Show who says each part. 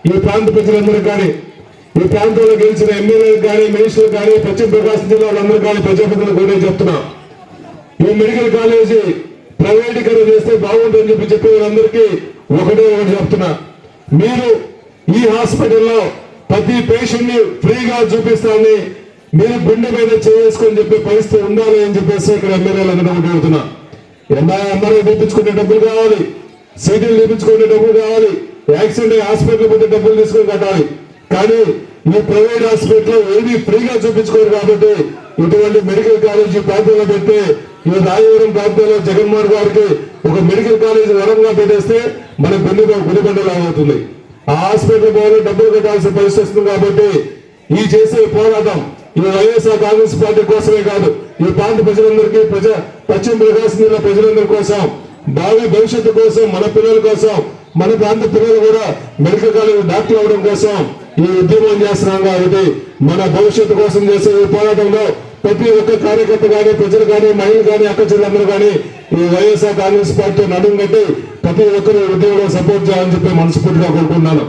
Speaker 1: ఈ ప్రాంత ప్రజలందరూ కానీ, ఈ ప్రాంతంలో గెలిచిన ఎమ్మెల్యేలకు కానీ, మినిస్టర్లు కానీ, పశ్చిమ ప్రకాశం జిల్లా వాళ్ళందరూ కానీ, ప్రజాప్రతినిధులకు కూడా చెప్తున్నా, ఈ మెడికల్ కాలేజీ ప్రైవేటీకరణ చేస్తే బాగుంటుందని చెప్పే వాళ్ళందరికీ ఒకటి చెప్తున్నా, మీరు ఈ హాస్పిటల్లో ప్రతి పేషెంట్ ని ఫ్రీగా చూపిస్తానని మీరు గుండె మీద చేసుకొని చెప్పే పరిస్థితి ఉండాలి అని చెప్పేసి ఇక్కడ ఎమ్మెల్యేలు అందరూ అడుగుతున్నా. ఎంఆర్ఐ తెప్పించుకునే డబ్బులు కావాలి, సీటీలు తెప్పించుకునే డబ్బులు కావాలి, యాక్సిడెంట్ హాస్పిటల్ పోతే డబ్బులు తీసుకొని కట్టాలి. కానీ ఈ ప్రైవేట్ హాస్పిటల్ ఏది ఫ్రీగా చూపించుకోరు కాబట్టి ఇటువంటి మెడికల్ కాలేజీ ప్రాంతంలో పెడితే ఈ రాయవరం ప్రాంతంలో జగన్మోహన్ గారికి ఒక మెడికల్ కాలేజీ వరంగా పెట్టేస్తే మన గుడిబండలా అవుతుంది. ఆ హాస్పిటల్ పోవాలి డబ్బులు కట్టాల్సిన పరిస్థితి వస్తుంది. కాబట్టి ఈ చేసే పోరాటం ఈ వైఎస్ఆర్ కాంగ్రెస్ పార్టీ కోసమే కాదు, ఈ ప్రాంత ప్రజలందరికీ పశ్చిమ ప్రకాశం జిల్లా ప్రజలందరి కోసం, భావి భవిష్యత్తు కోసం, మన పిల్లల కోసం, మన ప్రాంత పిల్లలు కూడా మెడికల్ కాలేజ్ డాక్టర్ అవడం కోసం ఈ ఉద్యమం చేస్తున్నాం. కాబట్టి మన భవిష్యత్తు కోసం చేసే ఈ పోరాటంలో ప్రతి ఒక్క కార్యకర్త కానీ, ప్రజలు కానీ, మహిళలు కానీ, అక్క చెల్లెలందరూ కానీ ఈ వైఎస్ఆర్ కాంగ్రెస్ పార్టీ నడుం కట్టి ప్రతి ఒక్కరు ఉద్యమంలో సపోర్ట్ చేయాలని చెప్పి మనస్ఫూర్తిగా కోరుకుంటున్నాను.